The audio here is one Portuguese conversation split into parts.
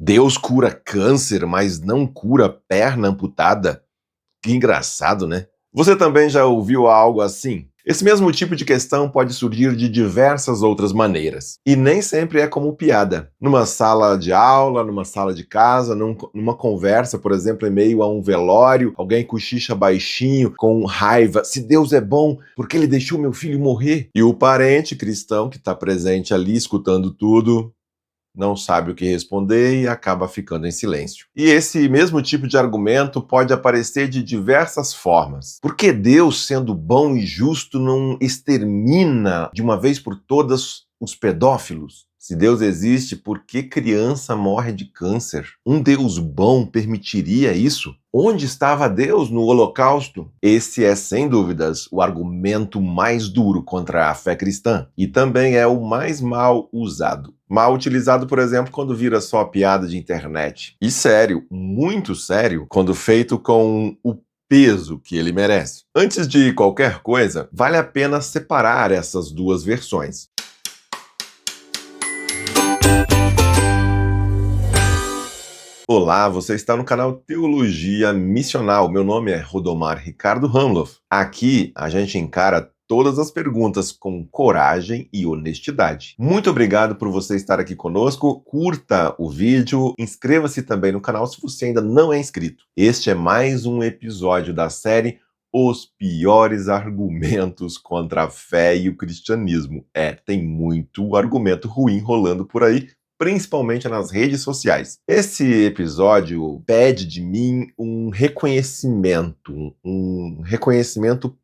Deus cura câncer, mas não cura perna amputada? Que engraçado, né? Você também já ouviu algo assim? Esse mesmo tipo de questão pode surgir de diversas outras maneiras. E nem sempre é como piada. Numa sala de aula, numa sala de casa, numa conversa, por exemplo, em meio a um velório, alguém cochicha baixinho, com raiva. Se Deus é bom, por que ele deixou meu filho morrer? E o parente cristão que está presente ali, escutando tudo, não sabe o que responder e acaba ficando em silêncio. E esse mesmo tipo de argumento pode aparecer de diversas formas. Por que Deus, sendo bom e justo, não extermina de uma vez por todas os pedófilos? Se Deus existe, por que criança morre de câncer? Um Deus bom permitiria isso? Onde estava Deus no Holocausto? Esse é, sem dúvidas, o argumento mais duro contra a fé cristã. E também é o mais mal usado. Mal utilizado, por exemplo, quando vira só piada de internet. E sério, muito sério, quando feito com o peso que ele merece. Antes de qualquer coisa, vale a pena separar essas duas versões. Olá, você está no canal Teologia Missional. Meu nome é Rodomar Ricardo Hamloff. Aqui a gente encara todas as perguntas com coragem e honestidade. Muito obrigado por você estar aqui conosco. Curta o vídeo, inscreva-se também no canal se você ainda não é inscrito. Este é mais um episódio da série Os Piores Argumentos contra a Fé e o Cristianismo. Tem muito argumento ruim rolando por aí, principalmente nas redes sociais. Esse episódio pede de mim um reconhecimento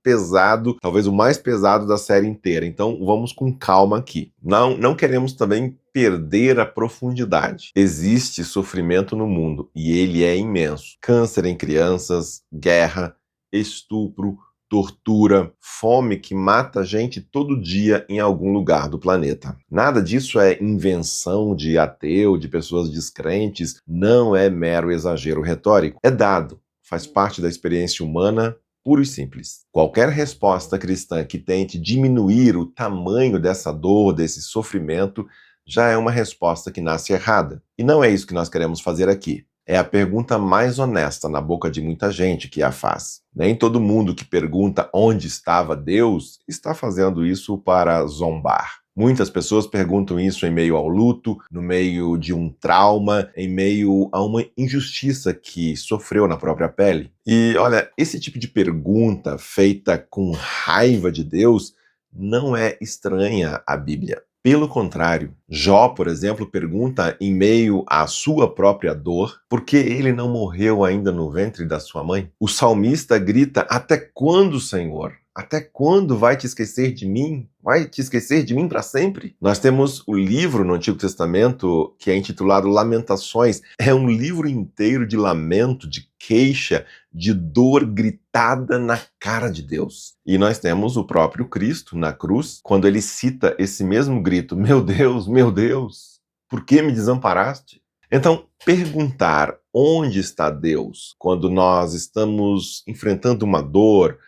pesado, talvez o mais pesado da série inteira. Então vamos com calma aqui. Não queremos também perder a profundidade. Existe sofrimento no mundo e ele é imenso. Câncer em crianças, guerra, estupro, tortura, fome que mata gente todo dia em algum lugar do planeta. Nada disso é invenção de ateu, de pessoas descrentes, não é mero exagero retórico. É dado, faz parte da experiência humana, puro e simples. Qualquer resposta cristã que tente diminuir o tamanho dessa dor, desse sofrimento, já é uma resposta que nasce errada. E não é isso que nós queremos fazer aqui. É a pergunta mais honesta na boca de muita gente que a faz. Nem todo mundo que pergunta onde estava Deus está fazendo isso para zombar. Muitas pessoas perguntam isso em meio ao luto, no meio de um trauma, em meio a uma injustiça que sofreu na própria pele. E olha, esse tipo de pergunta feita com raiva de Deus não é estranha à Bíblia. Pelo contrário, Jó, por exemplo, pergunta em meio à sua própria dor, por que ele não morreu ainda no ventre da sua mãe? O salmista grita, até quando, Senhor? Até quando vai te esquecer de mim? Vai te esquecer de mim para sempre? Nós temos o livro no Antigo Testamento que é intitulado Lamentações. É um livro inteiro de lamento, de queixa, de dor gritada na cara de Deus. E nós temos o próprio Cristo na cruz, quando ele cita esse mesmo grito, meu Deus, por que me desamparaste? Então, perguntar onde está Deus quando nós estamos enfrentando uma dor,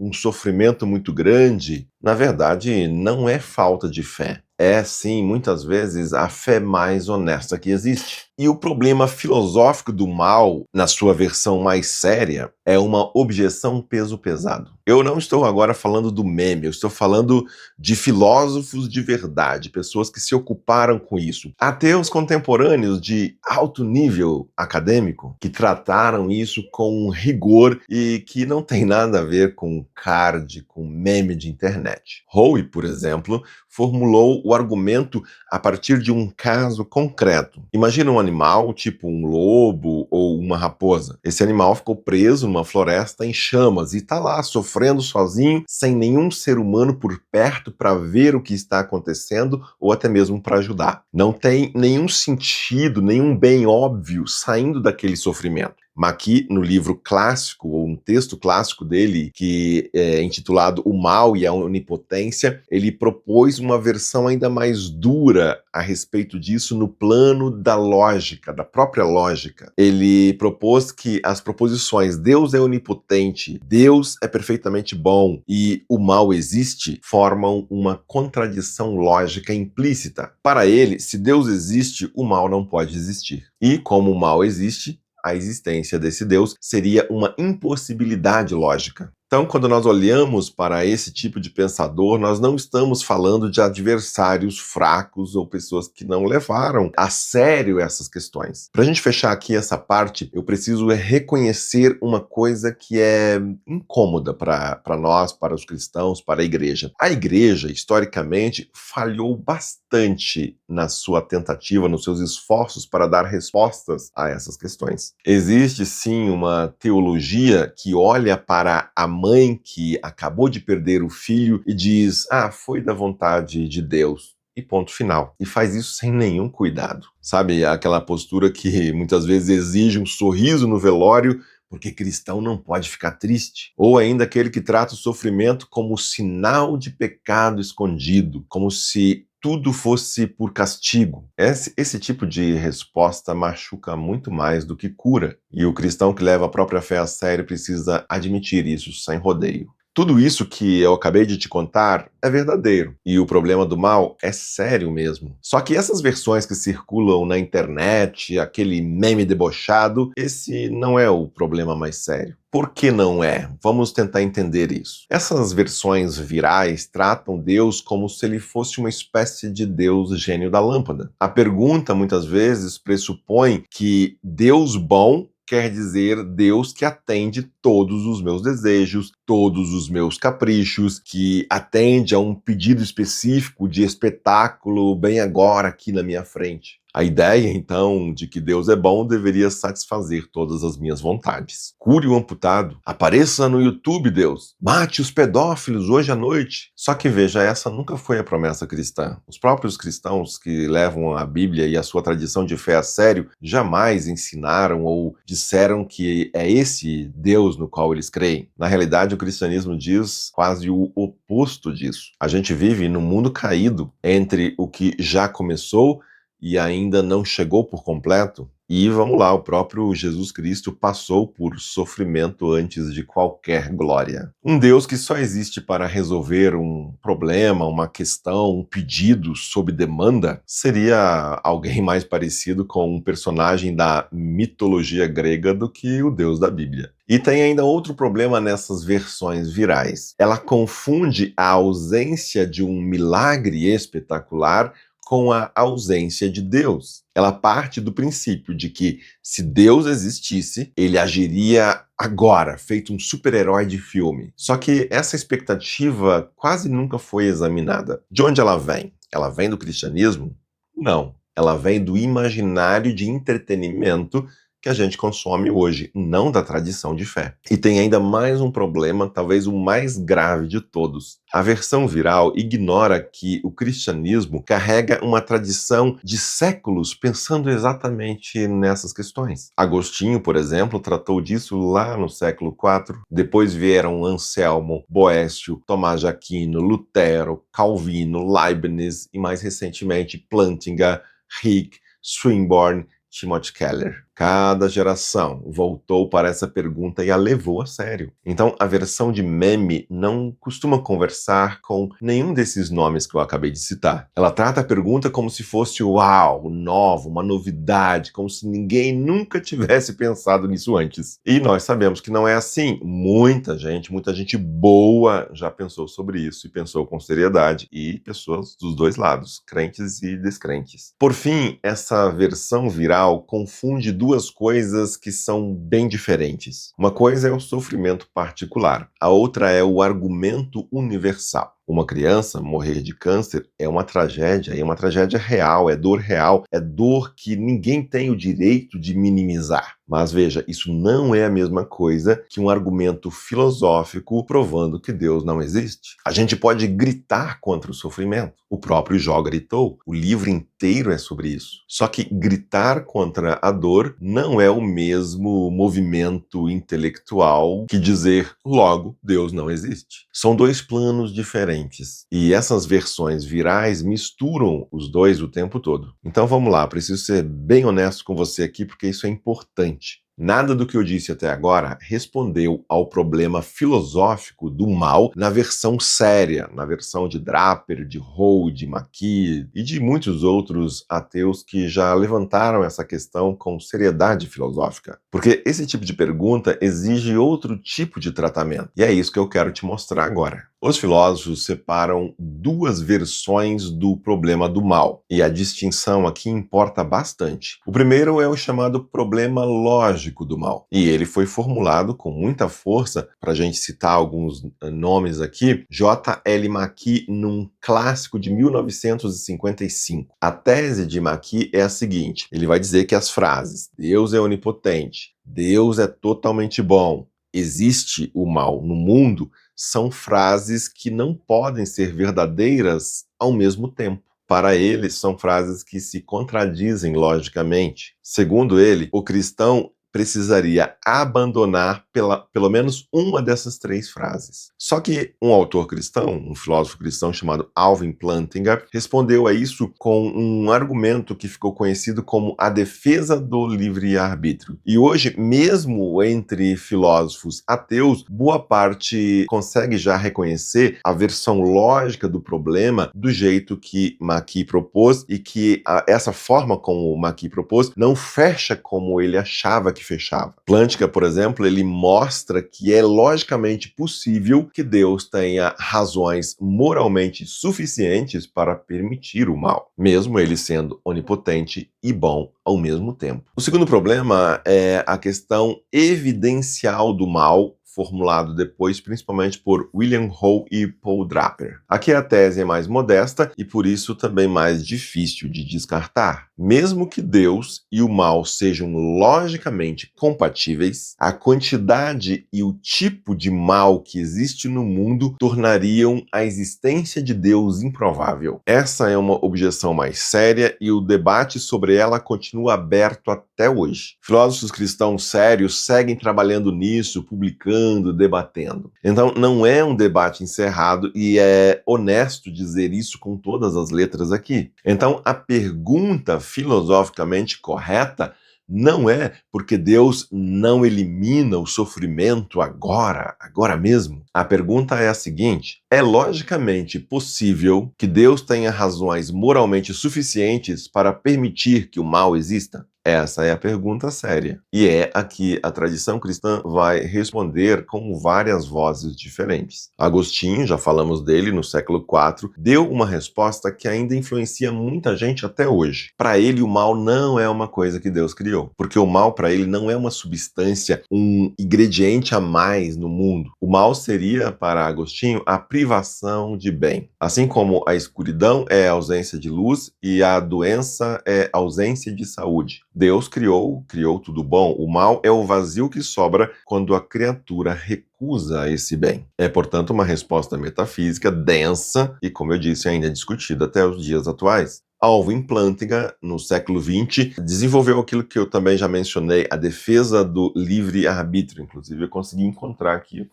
um sofrimento muito grande, na verdade, não é falta de fé. É, sim, muitas vezes, a fé mais honesta que existe. E o problema filosófico do mal, na sua versão mais séria, é uma objeção peso pesado. Eu não estou agora falando do meme, eu estou falando de filósofos de verdade, pessoas que se ocuparam com isso. Ateus contemporâneos de alto nível acadêmico, que trataram isso com rigor e que não tem nada a ver com card, com meme de internet. Howe, por exemplo, formulou o argumento a partir de um caso concreto. Imagina um animal, tipo um lobo ou uma raposa. Esse animal ficou preso numa floresta em chamas e está lá sofrendo sozinho, sem nenhum ser humano por perto para ver o que está acontecendo ou até mesmo para ajudar. Não tem nenhum sentido, nenhum bem óbvio saindo daquele sofrimento. Maqui, no livro clássico, ou um texto clássico dele, que é intitulado O Mal e a Onipotência, ele propôs uma versão ainda mais dura a respeito disso no plano da lógica, da própria lógica. Ele propôs que as proposições Deus é onipotente, Deus é perfeitamente bom e o mal existe, formam uma contradição lógica implícita. Para ele, se Deus existe, o mal não pode existir. E como o mal existe, a existência desse Deus seria uma impossibilidade lógica. Então, quando nós olhamos para esse tipo de pensador, nós não estamos falando de adversários fracos ou pessoas que não levaram a sério essas questões. Para a gente fechar aqui essa parte, eu preciso reconhecer uma coisa que é incômoda para nós, para os cristãos, para a igreja. A igreja, historicamente, falhou bastante na sua tentativa, nos seus esforços para dar respostas a essas questões. Existe, sim, uma teologia que olha para a mãe que acabou de perder o filho e diz, foi da vontade de Deus. E ponto final. E faz isso sem nenhum cuidado. Sabe, aquela postura que muitas vezes exige um sorriso no velório, porque cristão não pode ficar triste. Ou ainda aquele que trata o sofrimento como sinal de pecado escondido, como se tudo fosse por castigo. Esse tipo de resposta machuca muito mais do que cura. E o cristão que leva a própria fé a sério precisa admitir isso sem rodeio. Tudo isso que eu acabei de te contar é verdadeiro. E o problema do mal é sério mesmo. Só que essas versões que circulam na internet, aquele meme debochado, esse não é o problema mais sério. Por que não é? Vamos tentar entender isso. Essas versões virais tratam Deus como se ele fosse uma espécie de Deus gênio da lâmpada. A pergunta, muitas vezes, pressupõe que Deus bom quer dizer Deus que atende todos os meus desejos, todos os meus caprichos, que atende a um pedido específico de espetáculo bem agora aqui na minha frente. A ideia, então, de que Deus é bom deveria satisfazer todas as minhas vontades. Cure o amputado. Apareça no YouTube, Deus. Mate os pedófilos hoje à noite. Só que veja, essa nunca foi a promessa cristã. Os próprios cristãos que levam a Bíblia e a sua tradição de fé a sério jamais ensinaram ou disseram que é esse Deus no qual eles creem. Na realidade, o cristianismo diz quase o oposto disso. A gente vive num mundo caído entre o que já começou e ainda não chegou por completo. E vamos lá, o próprio Jesus Cristo passou por sofrimento antes de qualquer glória. Um Deus que só existe para resolver um problema, uma questão, um pedido sob demanda, seria alguém mais parecido com um personagem da mitologia grega do que o Deus da Bíblia. E tem ainda outro problema nessas versões virais. Ela confunde a ausência de um milagre espetacular com a ausência de Deus. Ela parte do princípio de que, se Deus existisse, ele agiria agora, feito um super-herói de filme. Só que essa expectativa quase nunca foi examinada. De onde ela vem? Ela vem do cristianismo? Não. Ela vem do imaginário de entretenimento que a gente consome hoje, não da tradição de fé. E tem ainda mais um problema, talvez o mais grave de todos. A versão viral ignora que o cristianismo carrega uma tradição de séculos pensando exatamente nessas questões. Agostinho, por exemplo, tratou disso lá no século IV. Depois vieram Anselmo, Boécio, Tomás de Aquino, Lutero, Calvino, Leibniz e mais recentemente Plantinga, Hicke, Swinburne, Timothy Keller. Cada geração voltou para essa pergunta e a levou a sério. Então, a versão de meme não costuma conversar com nenhum desses nomes que eu acabei de citar. Ela trata a pergunta como se fosse uau, nova, uma novidade, como se ninguém nunca tivesse pensado nisso antes. E nós sabemos que não é assim. Muita gente boa já pensou sobre isso e pensou com seriedade. E pessoas dos dois lados, crentes e descrentes. Por fim, essa versão viral confunde duas coisas que são bem diferentes. Uma coisa é o sofrimento particular, a outra é o argumento universal. Uma criança morrer de câncer é uma tragédia real, é dor que ninguém tem o direito de minimizar. Mas veja, isso não é a mesma coisa que um argumento filosófico provando que Deus não existe. A gente pode gritar contra o sofrimento. O próprio Jó gritou. O livro inteiro é sobre isso. Só que gritar contra a dor não é o mesmo movimento intelectual que dizer logo Deus não existe. São dois planos diferentes. E essas versões virais misturam os dois o tempo todo. Então vamos lá, preciso ser bem honesto com você aqui porque isso é importante. Nada do que eu disse até agora respondeu ao problema filosófico do mal na versão séria, na versão de Draper, de Rowe, de McKee e de muitos outros ateus que já levantaram essa questão com seriedade filosófica. Porque esse tipo de pergunta exige outro tipo de tratamento. E é isso que eu quero te mostrar agora. Os filósofos separam duas versões do problema do mal, e a distinção aqui importa bastante. O primeiro é o chamado problema lógico do mal, e ele foi formulado com muita força, para a gente citar alguns nomes aqui, J.L. McKee num clássico de 1955. A tese de McKee é a seguinte, ele vai dizer que as frases Deus é onipotente, Deus é totalmente bom, existe o mal no mundo, são frases que não podem ser verdadeiras ao mesmo tempo. Para ele, são frases que se contradizem logicamente. Segundo ele, o cristão precisaria abandonar pelo menos uma dessas três frases. Só que um autor cristão, um filósofo cristão chamado Alvin Plantinga, respondeu a isso com um argumento que ficou conhecido como a defesa do livre-arbítrio. E hoje, mesmo entre filósofos ateus, boa parte consegue já reconhecer a versão lógica do problema do jeito que McKee propôs e que essa forma como McKee propôs não fecha como ele achava que fechava. Plantinga, por exemplo, ele mostra que é logicamente possível que Deus tenha razões moralmente suficientes para permitir o mal, mesmo ele sendo onipotente e bom ao mesmo tempo. O segundo problema é a questão evidencial do mal, formulado depois principalmente por William Rowe e Paul Draper. Aqui a tese é mais modesta e por isso também mais difícil de descartar. Mesmo que Deus e o mal sejam logicamente compatíveis, a quantidade e o tipo de mal que existe no mundo tornariam a existência de Deus improvável. Essa é uma objeção mais séria e o debate sobre ela continua aberto até hoje. Filósofos cristãos sérios seguem trabalhando nisso, publicando, debatendo. Então, não é um debate encerrado e é honesto dizer isso com todas as letras aqui. Então, a pergunta filosoficamente correta não é porque Deus não elimina o sofrimento agora mesmo. A pergunta é a seguinte: é logicamente possível que Deus tenha razões moralmente suficientes para permitir que o mal exista? Essa é a pergunta séria. E é a que a tradição cristã vai responder com várias vozes diferentes. Agostinho, já falamos dele no século IV, deu uma resposta que ainda influencia muita gente até hoje. Para ele, o mal não é uma coisa que Deus criou, porque o mal para ele não é uma substância, um ingrediente a mais no mundo. O mal seria, para Agostinho, a privação de bem. Assim como a escuridão é a ausência de luz e a doença é ausência de saúde. Deus criou tudo bom. O mal é o vazio que sobra quando a criatura recusa esse bem. É, portanto, uma resposta metafísica densa e, como eu disse, ainda discutida até os dias atuais. Alvin Plantinga, no século XX, desenvolveu aquilo que eu também já mencionei, a defesa do livre-arbítrio. Inclusive, eu consegui encontrar aqui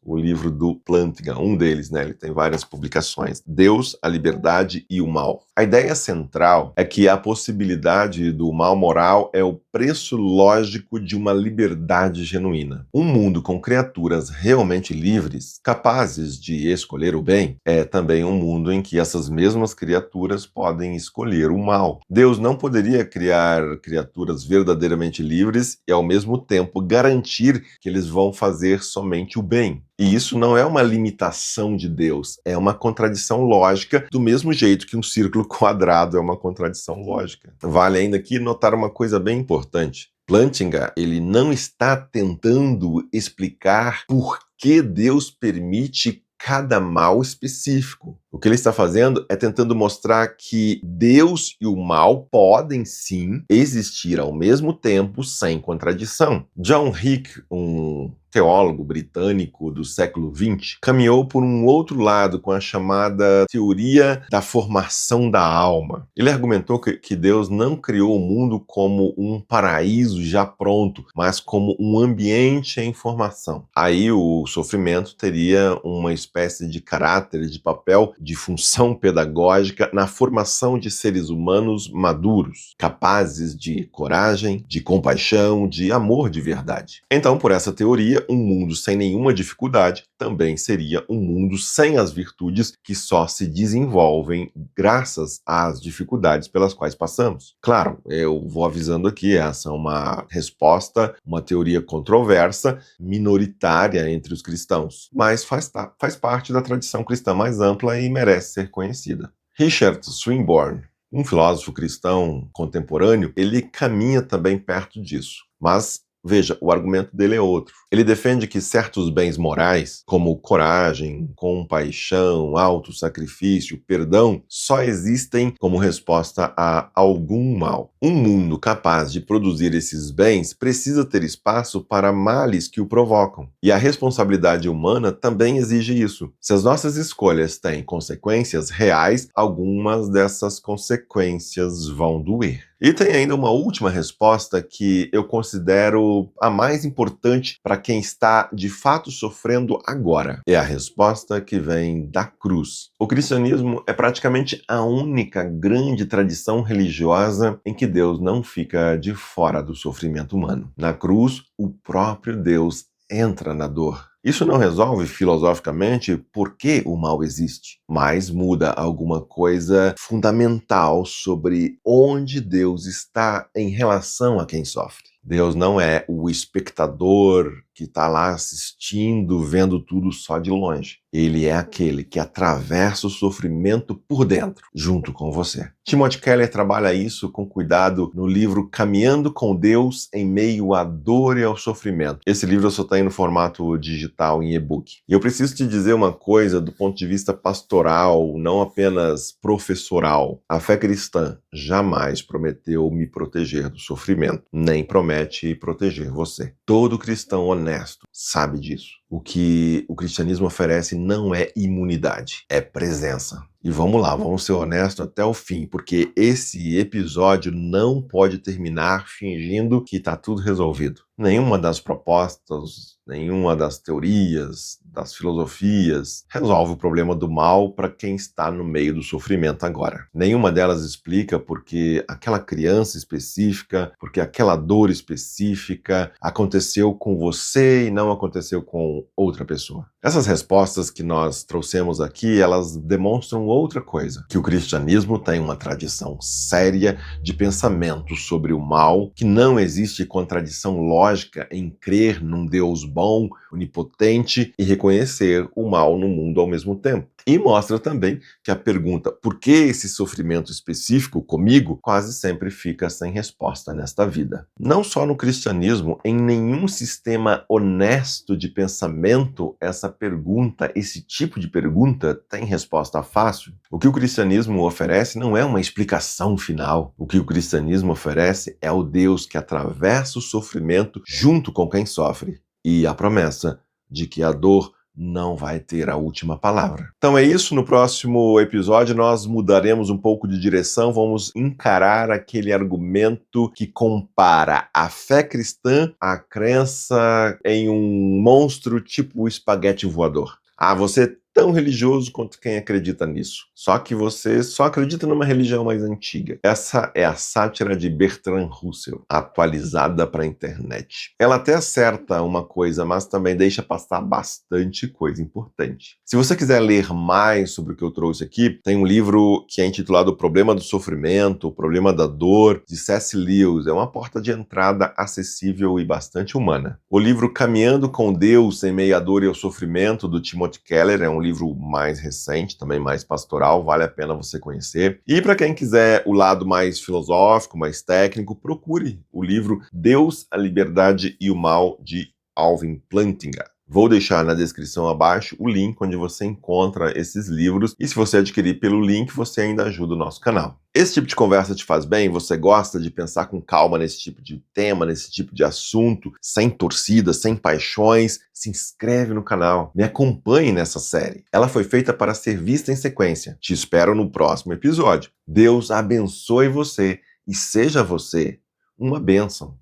o livro do Plantinga, um deles, né? Ele tem várias publicações. Deus, a Liberdade e o Mal. A ideia central é que a possibilidade do mal moral é o preço lógico de uma liberdade genuína. Um mundo com criaturas realmente livres, capazes de escolher o bem, é também um mundo em que essas mesmas criaturas podem escolher o mal. Deus não poderia criar criaturas verdadeiramente livres e, ao mesmo tempo, garantir que eles vão fazer somente o bem. E isso não é uma limitação de Deus, é uma contradição lógica, do mesmo jeito que um círculo quadrado é uma contradição lógica. Vale ainda aqui notar uma coisa bem importante. Plantinga, ele não está tentando explicar por que Deus permite cada mal específico. O que ele está fazendo é tentando mostrar que Deus e o mal podem sim existir ao mesmo tempo sem contradição. John Hick, um teólogo britânico do século XX, caminhou por um outro lado com a chamada teoria da formação da alma. Ele argumentou que Deus não criou o mundo como um paraíso já pronto, mas como um ambiente em formação. Aí o sofrimento teria uma espécie de caráter, de papel, de função pedagógica na formação de seres humanos maduros, capazes de coragem, de compaixão, de amor de verdade. Então, por essa teoria, um mundo sem nenhuma dificuldade também seria um mundo sem as virtudes que só se desenvolvem graças às dificuldades pelas quais passamos. Claro, eu vou avisando aqui, essa é uma resposta, uma teoria controversa, minoritária entre os cristãos, mas faz parte da tradição cristã mais ampla e merece ser conhecida. Richard Swinburne, um filósofo cristão contemporâneo, ele caminha também perto disso, mas veja, o argumento dele é outro. Ele defende que certos bens morais, como coragem, compaixão, autossacrifício, perdão, só existem como resposta a algum mal. Um mundo capaz de produzir esses bens precisa ter espaço para males que o provocam. E a responsabilidade humana também exige isso. Se as nossas escolhas têm consequências reais, algumas dessas consequências vão doer. E tem ainda uma última resposta que eu considero a mais importante para quem está de fato sofrendo agora. É a resposta que vem da cruz. O cristianismo é praticamente a única grande tradição religiosa em que Deus não fica de fora do sofrimento humano. Na cruz, o próprio Deus entra na dor. Isso não resolve filosoficamente por que o mal existe, mas muda alguma coisa fundamental sobre onde Deus está em relação a quem sofre. Deus não é o espectador que está lá assistindo, vendo tudo só de longe. Ele é aquele que atravessa o sofrimento por dentro, junto com você. Timothy Keller trabalha isso com cuidado no livro Caminhando com Deus em Meio à Dor e ao Sofrimento. Esse livro só tem no formato digital em e-book. E eu preciso te dizer uma coisa do ponto de vista pastoral, não apenas professoral. A fé cristã jamais prometeu me proteger do sofrimento, nem promete proteger você. Todo cristão honesto sabe disso. O que o cristianismo oferece não é imunidade, é presença. E vamos lá, vamos ser honestos até o fim, porque esse episódio não pode terminar fingindo que está tudo resolvido. Nenhuma das propostas, nenhuma das teorias, das filosofias resolve o problema do mal para quem está no meio do sofrimento agora. Nenhuma delas explica porque aquela criança específica, porque aquela dor específica aconteceu com você e não aconteceu com outra pessoa. Essas respostas que nós trouxemos aqui, elas demonstram outra coisa, que o cristianismo tem uma tradição séria de pensamento sobre o mal, que não existe contradição lógica em crer num Deus bom, onipotente e reconhecer o mal no mundo ao mesmo tempo. E mostra também que a pergunta por que esse sofrimento específico comigo quase sempre fica sem resposta nesta vida. Não só no cristianismo, em nenhum sistema honesto de pensamento essa pergunta, esse tipo de pergunta tem resposta fácil. O que o cristianismo oferece não é uma explicação final. O que o cristianismo oferece é o Deus que atravessa o sofrimento junto com quem sofre e a promessa de que a dor não vai ter a última palavra. Então é isso, no próximo episódio nós mudaremos um pouco de direção, vamos encarar aquele argumento que compara a fé cristã à crença em um monstro tipo espaguete voador. Ah, você é tão religioso quanto quem acredita nisso. Só que você só acredita numa religião mais antiga. Essa é a sátira de Bertrand Russell, atualizada para a internet. Ela até acerta uma coisa, mas também deixa passar bastante coisa importante. Se você quiser ler mais sobre o que eu trouxe aqui, tem um livro que é intitulado O Problema do Sofrimento, O Problema da Dor, de C.S. Lewis. É uma porta de entrada acessível e bastante humana. O livro Caminhando com Deus em Meio à Dor e ao Sofrimento, do Timothy Keller, é um livro mais recente, também mais pastoral, vale a pena você conhecer. E para quem quiser o lado mais filosófico, mais técnico, procure o livro Deus, a Liberdade e o Mal, de Alvin Plantinga. Vou deixar na descrição abaixo o link onde você encontra esses livros e se você adquirir pelo link, você ainda ajuda o nosso canal. Esse tipo de conversa te faz bem? Você gosta de pensar com calma nesse tipo de tema, nesse tipo de assunto, sem torcida, sem paixões? Se inscreve no canal, me acompanhe nessa série. Ela foi feita para ser vista em sequência. Te espero no próximo episódio. Deus abençoe você e seja você uma bênção.